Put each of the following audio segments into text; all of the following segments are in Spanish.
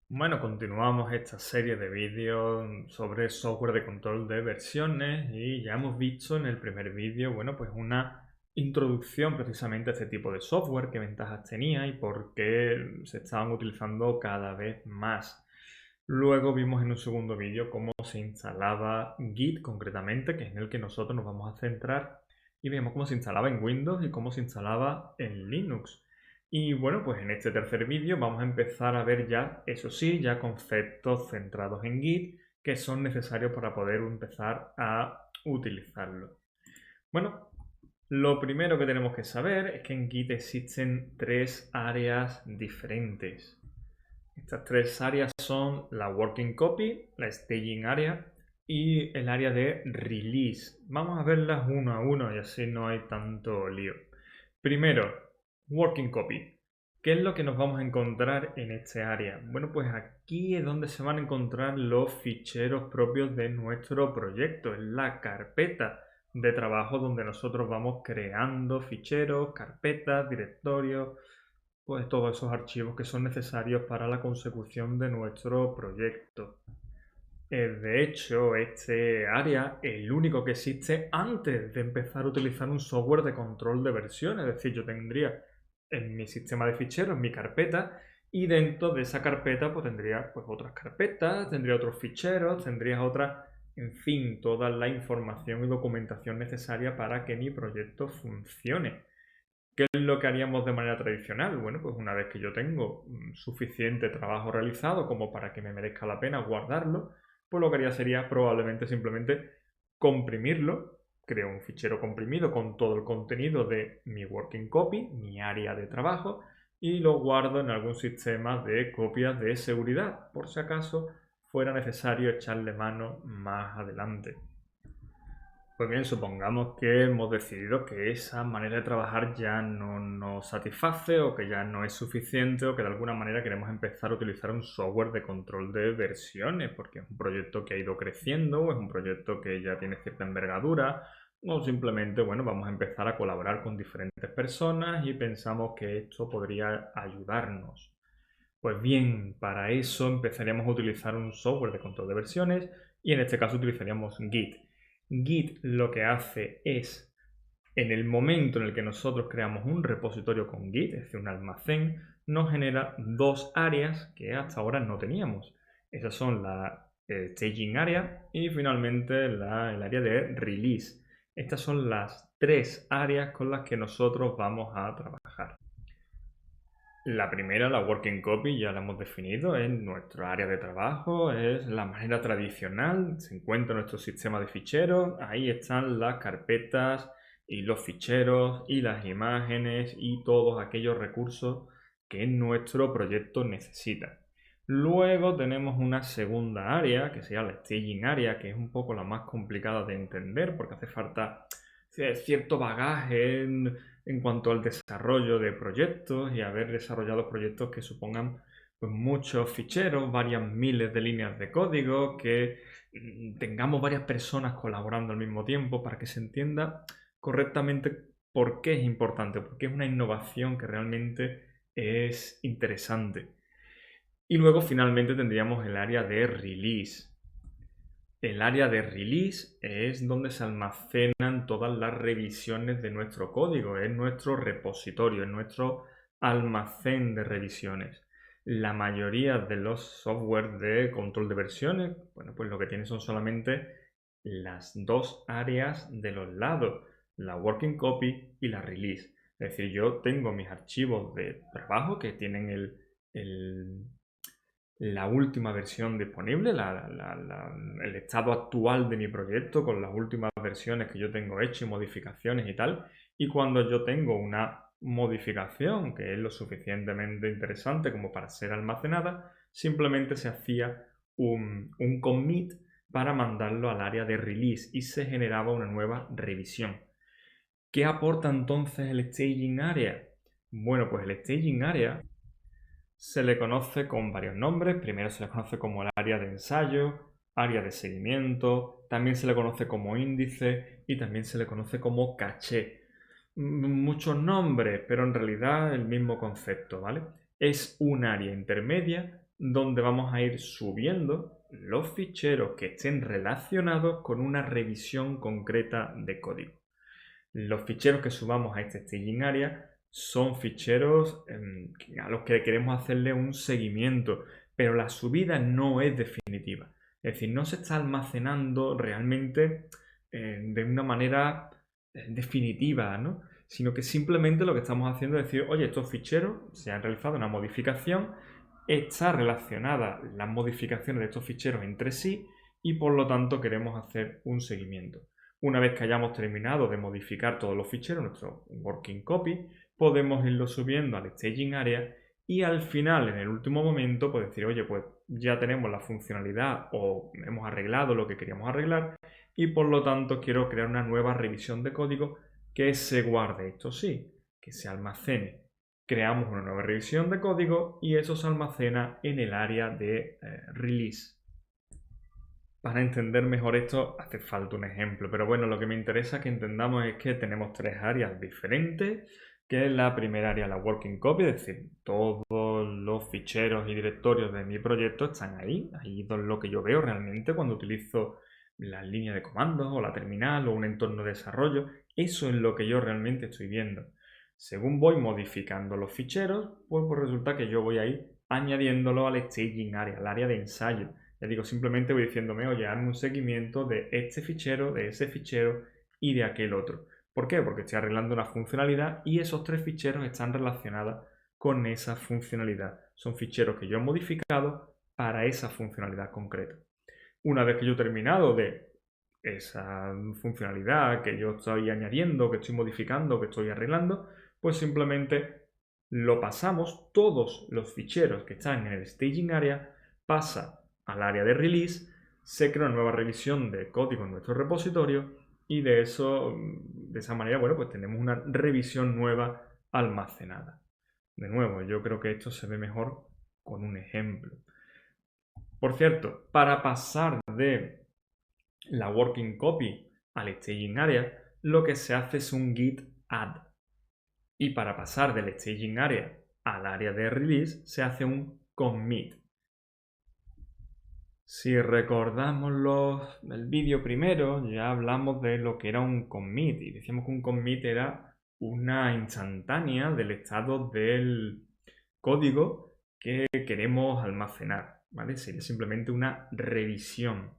Bueno, continuamos esta serie de vídeos sobre software de control de versiones y ya hemos visto en el primer vídeo, bueno, pues una introducción precisamente a este tipo de software, qué ventajas tenía y por qué se estaban utilizando cada vez más. Luego vimos en un segundo vídeo cómo se instalaba Git concretamente, que es en el que nosotros nos vamos a centrar, y vimos cómo se instalaba en Windows y cómo se instalaba en Linux. Y bueno, pues en este tercer vídeo vamos a empezar a ver ya, eso sí, ya conceptos centrados en Git que son necesarios para poder empezar a utilizarlo. Bueno, lo primero que tenemos que saber es que en Git existen tres áreas diferentes. Estas tres áreas son la Working Copy, la Staging Area y el área de Release. Vamos a verlas uno a uno y así no hay tanto lío. Primero, Working Copy. ¿Qué es lo que nos vamos a encontrar en este área? Bueno, pues aquí es donde se van a encontrar los ficheros propios de nuestro proyecto, en la carpeta de trabajo donde nosotros vamos creando ficheros, carpetas, directorios, pues todos esos archivos que son necesarios para la consecución de nuestro proyecto. De hecho, este área es el único que existe antes de empezar a utilizar un software de control de versiones. Es decir, yo tendría en mi sistema de ficheros, en mi carpeta, y dentro de esa carpeta pues tendría pues, otras carpetas, tendría otros ficheros, tendría otras, en fin, toda la información y documentación necesaria para que mi proyecto funcione. ¿Qué es lo que haríamos de manera tradicional? Bueno, pues una vez que yo tengo suficiente trabajo realizado como para que me merezca la pena guardarlo, pues lo que haría sería probablemente simplemente comprimirlo, creo un fichero comprimido con todo el contenido de mi working copy, mi área de trabajo, y lo guardo en algún sistema de copias de seguridad, por si acaso fuera necesario echarle mano más adelante. Pues bien, supongamos que hemos decidido que esa manera de trabajar ya no nos satisface o que ya no es suficiente o que de alguna manera queremos empezar a utilizar un software de control de versiones porque es un proyecto que ha ido creciendo o es un proyecto que ya tiene cierta envergadura o simplemente, bueno, vamos a empezar a colaborar con diferentes personas y pensamos que esto podría ayudarnos. Pues bien, para eso empezaríamos a utilizar un software de control de versiones y en este caso utilizaríamos Git. Git lo que hace es, en el momento en el que nosotros creamos un repositorio con Git, es decir, un almacén, nos genera dos áreas que hasta ahora no teníamos. Esas son la staging area y finalmente el área de release. Estas son las tres áreas con las que nosotros vamos a trabajar. La primera, la working copy, ya la hemos definido, es nuestro área de trabajo, es la manera tradicional, se encuentra nuestro sistema de ficheros, ahí están las carpetas y los ficheros y las imágenes y todos aquellos recursos que nuestro proyecto necesita. Luego tenemos una segunda área, que sería la staging area, que es un poco la más complicada de entender porque hace falta cierto bagaje en cuanto al desarrollo de proyectos y haber desarrollado proyectos que supongan pues, muchos ficheros, varias miles de líneas de código, que tengamos varias personas colaborando al mismo tiempo para que se entienda correctamente por qué es importante, porque es una innovación que realmente es interesante. Y luego finalmente tendríamos el área de release. El área de release es donde se almacenan todas las revisiones de nuestro código, es nuestro repositorio, es nuestro almacén de revisiones. La mayoría de los software de control de versiones, bueno, pues lo que tienen son solamente las dos áreas de los lados, la working copy y la release. Es decir, yo tengo mis archivos de trabajo que tienen la última versión disponible, el estado actual de mi proyecto con las últimas versiones que yo tengo hecho y modificaciones y tal. Y cuando yo tengo una modificación que es lo suficientemente interesante como para ser almacenada, simplemente se hacía un commit para mandarlo al área de release y se generaba una nueva revisión. ¿Qué aporta entonces el staging area? Bueno, pues el staging area se le conoce con varios nombres. Primero se le conoce como el área de ensayo, área de seguimiento, también se le conoce como índice y también se le conoce como caché. Muchos nombres, pero en realidad el mismo concepto, ¿vale? Es un área intermedia donde vamos a ir subiendo los ficheros que estén relacionados con una revisión concreta de código. Los ficheros que subamos a este staging area son ficheros a los que queremos hacerle un seguimiento, pero la subida no es definitiva. Es decir, no se está almacenando realmente de una manera definitiva, ¿no? Sino que simplemente lo que estamos haciendo es decir, oye, estos ficheros se han realizado una modificación, está relacionada las modificaciones de estos ficheros entre sí y por lo tanto queremos hacer un seguimiento. Una vez que hayamos terminado de modificar todos los ficheros, nuestro working copy, podemos irlo subiendo al staging area y al final, en el último momento, pues decir, oye, pues ya tenemos la funcionalidad o hemos arreglado lo que queríamos arreglar y por lo tanto quiero crear una nueva revisión de código que se guarde, esto sí, que se almacene. Creamos una nueva revisión de código y eso se almacena en el área de release. Para entender mejor esto hace falta un ejemplo, pero bueno, lo que me interesa que entendamos es que tenemos tres áreas diferentes, que es la primera área, la working copy, es decir, todos los ficheros y directorios de mi proyecto están ahí es lo que yo veo realmente cuando utilizo la línea de comandos o la terminal o un entorno de desarrollo, eso es lo que yo realmente estoy viendo. Según voy modificando los ficheros, pues resulta que yo voy ahí añadiéndolo al staging area, al área de ensayo. Ya digo, simplemente voy diciéndome, oye, hazme un seguimiento de este fichero, de ese fichero y de aquel otro. ¿Por qué? Porque estoy arreglando una funcionalidad y esos tres ficheros están relacionados con esa funcionalidad. Son ficheros que yo he modificado para esa funcionalidad concreta. Una vez que yo he terminado de esa funcionalidad que yo estoy añadiendo, que estoy modificando, que estoy arreglando, pues simplemente lo pasamos, todos los ficheros que están en el staging area pasa al área de release, se crea una nueva revisión de código en nuestro repositorio y de esa manera, bueno, pues tenemos una revisión nueva almacenada. De nuevo, yo creo que esto se ve mejor con un ejemplo. Por cierto, para pasar de la working copy al staging area, lo que se hace es un git add. Y para pasar del staging area al área de release, se hace un commit. Si recordamos el vídeo primero, ya hablamos de lo que era un commit y decíamos que un commit era una instantánea del estado del código que queremos almacenar, ¿vale? Sería simplemente una revisión.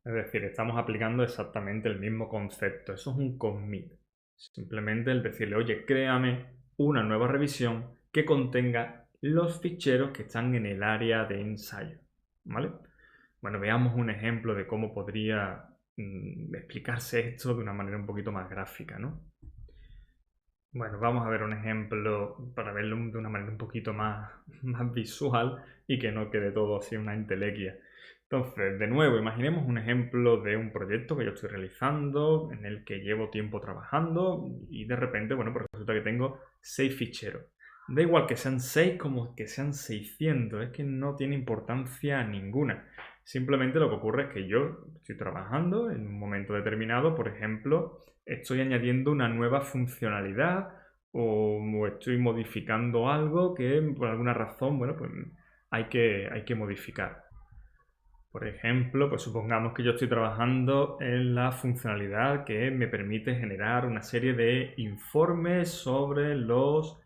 Es decir, estamos aplicando exactamente el mismo concepto. Eso es un commit. Simplemente el decirle, oye, créame una nueva revisión que contenga los ficheros que están en el área de ensayo. ¿Vale? Bueno, veamos un ejemplo de cómo podría explicarse esto de una manera un poquito más gráfica, ¿no? Bueno, vamos a ver un ejemplo para verlo de una manera un poquito más visual y que no quede todo así una entelequia. Entonces, de nuevo, imaginemos un ejemplo de un proyecto que yo estoy realizando, en el que llevo tiempo trabajando y de repente, bueno, pues resulta que tengo 6 ficheros. Da igual que sean 6 como que sean 600, es que no tiene importancia ninguna. Simplemente lo que ocurre es que yo estoy trabajando en un momento determinado, por ejemplo, estoy añadiendo una nueva funcionalidad o estoy modificando algo que por alguna razón, bueno, pues hay que modificar. Por ejemplo, pues supongamos que yo estoy trabajando en la funcionalidad que me permite generar una serie de informes sobre los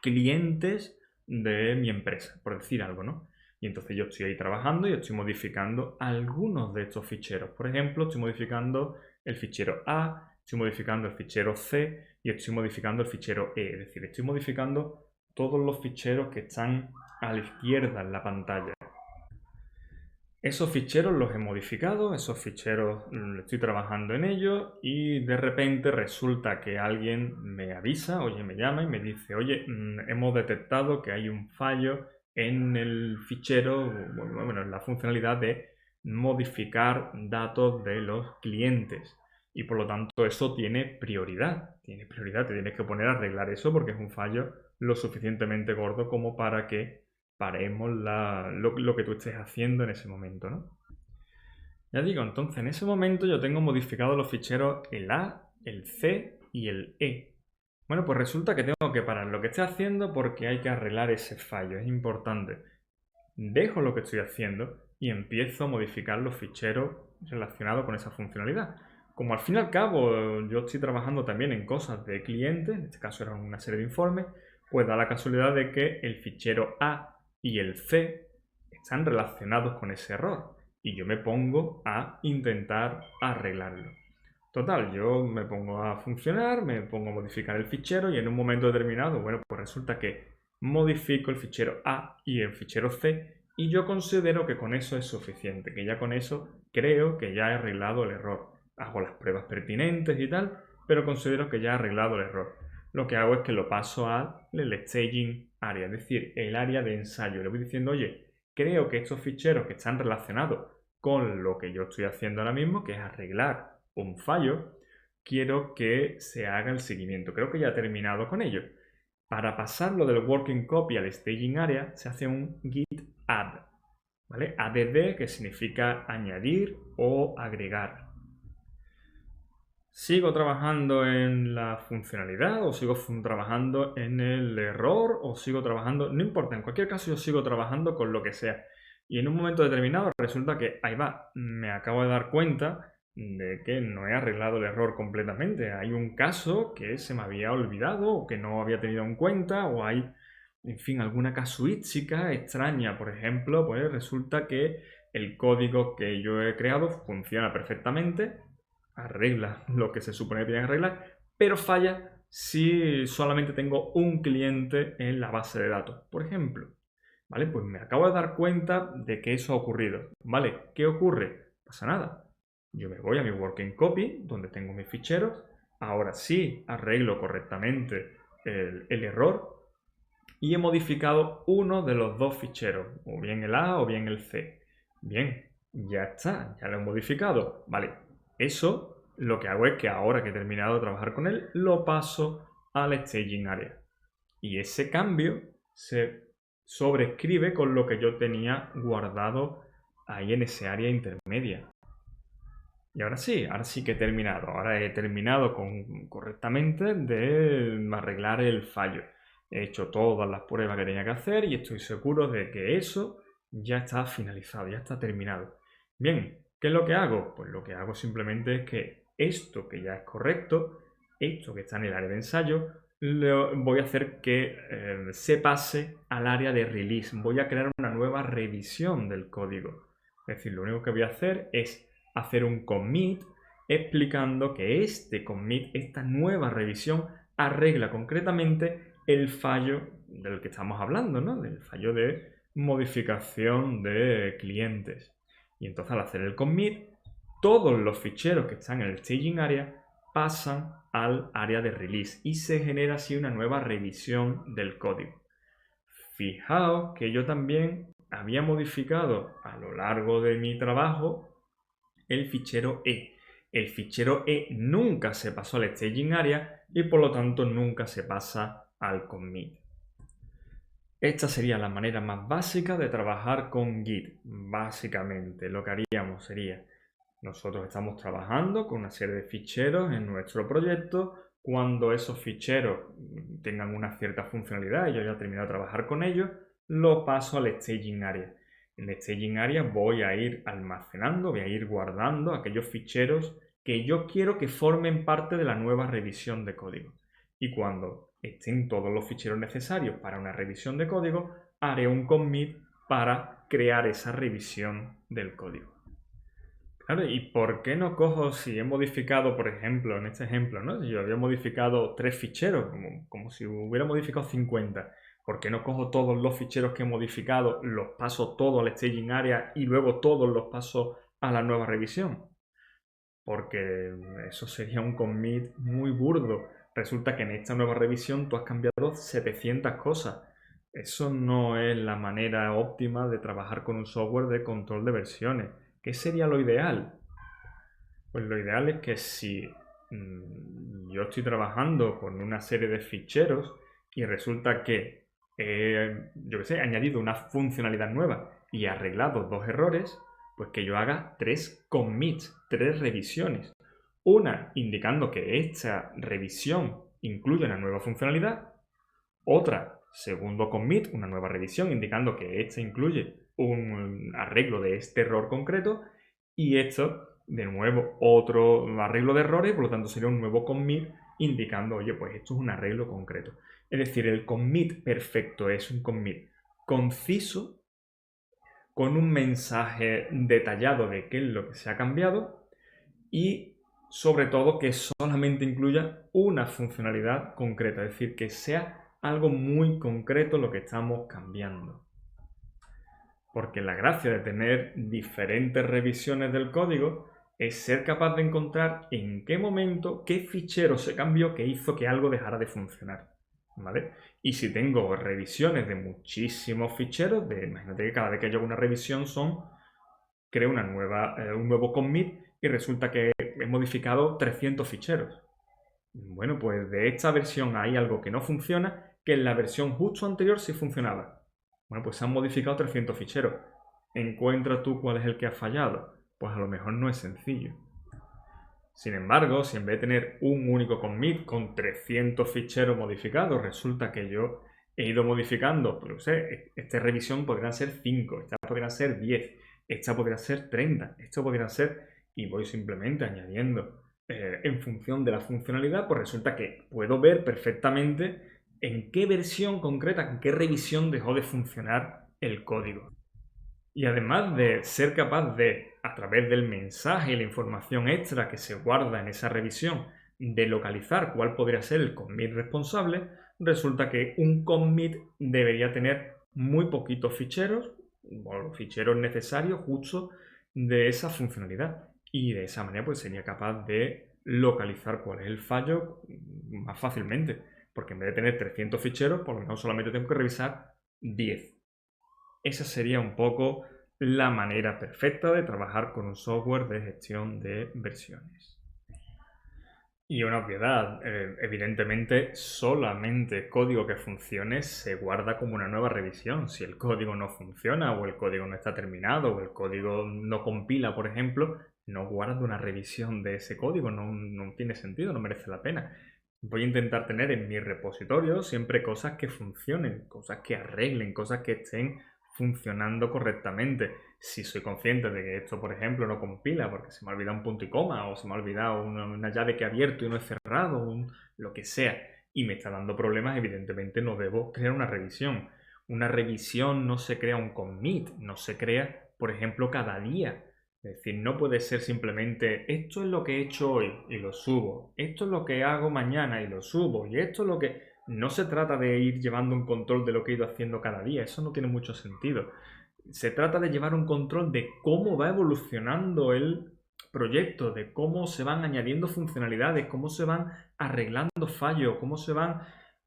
clientes de mi empresa, por decir algo, ¿no? Y entonces yo estoy ahí trabajando y estoy modificando algunos de estos ficheros. Por ejemplo, estoy modificando el fichero A, estoy modificando el fichero C y estoy modificando el fichero E. Es decir, estoy modificando todos los ficheros que están a la izquierda en la pantalla. Esos ficheros los he modificado, esos ficheros estoy trabajando en ellos y de repente resulta que alguien me avisa, oye, me llama y me dice, oye, hemos detectado que hay un fallo en el fichero, bueno, en la funcionalidad de modificar datos de los clientes. Y por lo tanto eso tiene prioridad, te tienes que poner a arreglar eso porque es un fallo lo suficientemente gordo como para que paremos lo que tú estés haciendo en ese momento, ¿no? Ya digo, entonces en ese momento yo tengo modificados los ficheros el A, el C y el E. Bueno, pues resulta que tengo que parar lo que esté haciendo porque hay que arreglar ese fallo, es importante. dejo lo que estoy haciendo y empiezo a modificar los ficheros relacionados con esa funcionalidad. Como al fin y al cabo yo estoy trabajando también en cosas de clientes, en este caso eran una serie de informes, pues da la casualidad de que el fichero A y el C están relacionados con ese error y yo me pongo a intentar arreglarlo. Total, yo me pongo a funcionar, me pongo a modificar el fichero y en un momento determinado, bueno, pues resulta que modifico el fichero A y el fichero C y yo considero que con eso es suficiente, que ya con eso creo que ya he arreglado el error. Hago las pruebas pertinentes y tal, pero considero que ya he arreglado el error. Lo que hago es que lo paso al staging area, es decir, el área de ensayo. Le voy diciendo, oye, creo que estos ficheros que están relacionados con lo que yo estoy haciendo ahora mismo, que es arreglar un fallo, quiero que se haga el seguimiento. Creo que ya he terminado con ello. Para pasarlo del working copy al staging area se hace un git add, ¿vale? Add, que significa añadir o agregar. ¿Sigo trabajando en la funcionalidad o sigo trabajando en el error o sigo trabajando? No importa, en cualquier caso yo sigo trabajando con lo que sea. Y en un momento determinado resulta que, ahí va, me acabo de dar cuenta de que no he arreglado el error completamente. Hay un caso que se me había olvidado o que no había tenido en cuenta o hay, en fin, alguna casuística extraña. Por ejemplo, pues resulta que el código que yo he creado funciona perfectamente, arregla lo que se supone que tiene que arreglar, pero falla si solamente tengo un cliente en la base de datos, por ejemplo. ¿Vale? Pues me acabo de dar cuenta de que eso ha ocurrido. ¿Vale? ¿Qué ocurre? No pasa nada. Yo me voy a mi working copy, donde tengo mis ficheros. Ahora sí arreglo correctamente el error y he modificado uno de los dos ficheros, o bien el A o bien el C. Bien, ya está, ya lo he modificado. Vale, eso lo que hago es que ahora que he terminado de trabajar con él, lo paso al staging area. Y ese cambio se sobrescribe con lo que yo tenía guardado ahí en ese área intermedia. Y ahora sí que he terminado. Ahora he terminado correctamente de arreglar el fallo. He hecho todas las pruebas que tenía que hacer y estoy seguro de que eso ya está finalizado, ya está terminado. Bien, ¿qué es lo que hago? Pues lo que hago simplemente es que esto que ya es correcto, esto que está en el área de ensayo, voy a hacer que se pase al área de release. Voy a crear una nueva revisión del código. Es decir, lo único que voy a hacer es hacer un commit explicando que este commit, esta nueva revisión, arregla concretamente el fallo del que estamos hablando, ¿no? Del fallo de modificación de clientes. Y entonces al hacer el commit, todos los ficheros que están en el staging area pasan al área de release y se genera así una nueva revisión del código. Fijaos que yo también había modificado a lo largo de mi trabajo el fichero E. El fichero E nunca se pasó al staging area y por lo tanto nunca se pasa al commit. Esta sería la manera más básica de trabajar con Git. Básicamente lo que haríamos sería, nosotros estamos trabajando con una serie de ficheros en nuestro proyecto. Cuando esos ficheros tengan una cierta funcionalidad y yo ya he terminado de trabajar con ellos, lo paso al staging area. En el staging area voy a ir almacenando, voy a ir guardando aquellos ficheros que yo quiero que formen parte de la nueva revisión de código. Y cuando estén todos los ficheros necesarios para una revisión de código, haré un commit para crear esa revisión del código. Claro, ¿y por qué no cojo si he modificado, por ejemplo, en este ejemplo, ¿no? Si yo había modificado 3 ficheros, como si hubiera modificado 50. ¿Por qué no cojo todos los ficheros que he modificado, los paso todos al staging area y luego todos los paso a la nueva revisión? Porque eso sería un commit muy burdo. Resulta que en esta nueva revisión tú has cambiado 700 cosas. Eso no es la manera óptima de trabajar con un software de control de versiones. ¿Qué sería lo ideal? Pues lo ideal es que si yo estoy trabajando con una serie de ficheros y resulta que yo qué sé, he añadido una funcionalidad nueva y he arreglado 2 errores, pues que yo haga 3 commits, 3 revisiones. Una indicando que esta revisión incluye una nueva funcionalidad. Otra, segundo commit, una nueva revisión indicando que esta incluye un arreglo de este error concreto y esto, de nuevo, otro arreglo de errores, por lo tanto sería un nuevo commit indicando, oye, pues esto es un arreglo concreto. Es decir, el commit perfecto es un commit conciso, con un mensaje detallado de qué es lo que se ha cambiado y sobre todo que solamente incluya una funcionalidad concreta, es decir, que sea algo muy concreto lo que estamos cambiando. Porque la gracia de tener diferentes revisiones del código es ser capaz de encontrar en qué momento, qué fichero se cambió que hizo que algo dejara de funcionar. ¿Vale? Y si tengo revisiones de muchísimos ficheros, imagínate que cada vez que yo hago una revisión creo un nuevo commit y resulta que he modificado 300 ficheros. Bueno, pues de esta versión hay algo que no funciona, que en la versión justo anterior sí funcionaba. Bueno, pues se han modificado 300 ficheros. ¿Encuentras tú cuál es el que ha fallado? Pues a lo mejor no es sencillo. Sin embargo, si en vez de tener un único commit con 300 ficheros modificados, resulta que yo he ido modificando, pues no sé, esta revisión podrían ser 5, esta podrían ser 10, esta podría ser 30, esto podría ser, y voy simplemente añadiendo en función de la funcionalidad, pues resulta que puedo ver perfectamente en qué versión concreta, en qué revisión dejó de funcionar el código. Y además de ser capaz de, a través del mensaje y la información extra que se guarda en esa revisión, de localizar cuál podría ser el commit responsable, resulta que un commit debería tener muy poquitos ficheros, o los ficheros necesarios justo de esa funcionalidad. Y de esa manera pues sería capaz de localizar cuál es el fallo más fácilmente. Porque en vez de tener 300 ficheros, por lo menos solamente tengo que revisar 10. Esa sería un poco la manera perfecta de trabajar con un software de gestión de versiones. Y una obviedad, evidentemente solamente código que funcione se guarda como una nueva revisión. Si el código no funciona o el código no está terminado o el código no compila, por ejemplo, no guardo una revisión de ese código, no tiene sentido, no merece la pena. Voy a intentar tener en mi repositorio siempre cosas que funcionen, cosas que arreglen, cosas que estén funcionando correctamente. Si soy consciente de que esto, por ejemplo, no compila porque se me ha olvidado un punto y coma o se me ha olvidado una llave que he abierto y no he cerrado, lo que sea, y me está dando problemas, evidentemente no debo crear una revisión. Una revisión no se crea un commit, no se crea, por ejemplo, cada día. Es decir, no puede ser simplemente esto es lo que he hecho hoy y lo subo, esto es lo que hago mañana y lo subo, y esto es lo que... No se trata de ir llevando un control de lo que he ido haciendo cada día, eso no tiene mucho sentido. Se trata de llevar un control de cómo va evolucionando el proyecto, de cómo se van añadiendo funcionalidades, cómo se van arreglando fallos, cómo se van,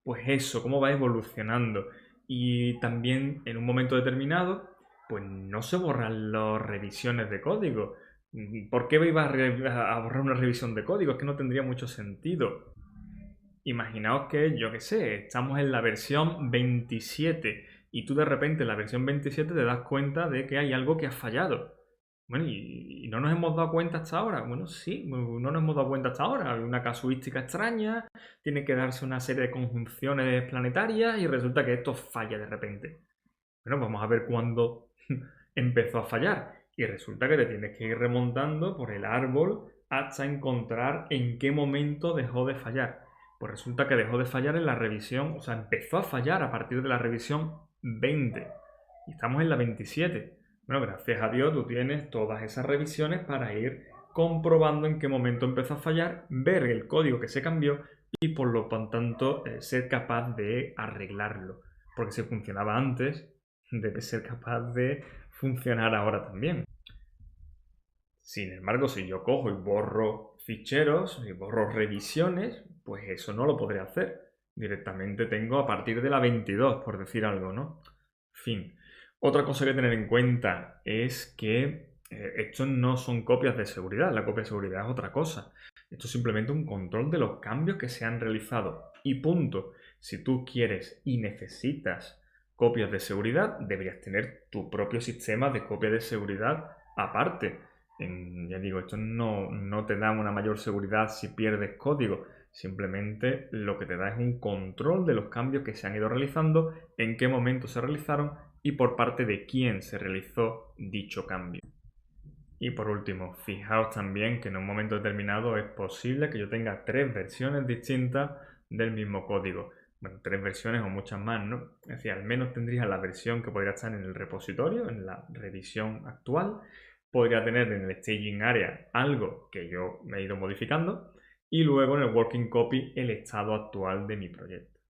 pues eso, cómo va evolucionando. Y también en un momento determinado, pues no se borran las revisiones de código. ¿Por qué iba a borrar una revisión de código? Es que no tendría mucho sentido. Imaginaos que, yo qué sé, estamos en la versión 27 y tú de repente en la versión 27 te das cuenta de que hay algo que ha fallado. Bueno, ¿y no nos hemos dado cuenta hasta ahora? Bueno, sí, no nos hemos dado cuenta hasta ahora. Hay una casuística extraña, tiene que darse una serie de conjunciones planetarias y resulta que esto falla de repente. Bueno, vamos a ver cuándo empezó a fallar. Y resulta que te tienes que ir remontando por el árbol hasta encontrar en qué momento dejó de fallar. Pues resulta que dejó de fallar en la revisión, o sea, empezó a fallar a partir de la revisión 20. Y estamos en la 27. Bueno, gracias a Dios tú tienes todas esas revisiones para ir comprobando en qué momento empezó a fallar, ver el código que se cambió y por lo tanto ser capaz de arreglarlo. Porque si funcionaba antes, debe ser capaz de funcionar ahora también. Sin embargo, si yo cojo y borro ficheros y borro revisiones, pues eso no lo podré hacer. Directamente tengo a partir de la 22, por decir algo, ¿no? Fin. Otra cosa que tener en cuenta es que estos no son copias de seguridad. La copia de seguridad es otra cosa. Esto es simplemente un control de los cambios que se han realizado. Y punto. Si tú quieres y necesitas copias de seguridad, deberías tener tu propio sistema de copia de seguridad aparte. Ya digo, esto no te da una mayor seguridad si pierdes código. Simplemente lo que te da es un control de los cambios que se han ido realizando, en qué momento se realizaron y por parte de quién se realizó dicho cambio. Y por último, fijaos también que en un momento determinado es posible que yo tenga 3 versiones distintas del mismo código. Bueno, 3 versiones o muchas más, ¿no? Es decir, al menos tendría la versión que podría estar en el repositorio, en la revisión actual. Podría tener en el staging area algo que yo me he ido modificando. Y luego en el working copy el estado actual de mi proyecto.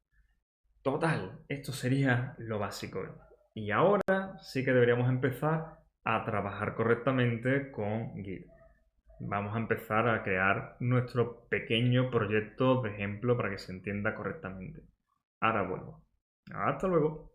Total, esto sería lo básico. Y ahora sí que deberíamos empezar a trabajar correctamente con Git. Vamos a empezar a crear nuestro pequeño proyecto de ejemplo para que se entienda correctamente. Ahora vuelvo. Hasta luego.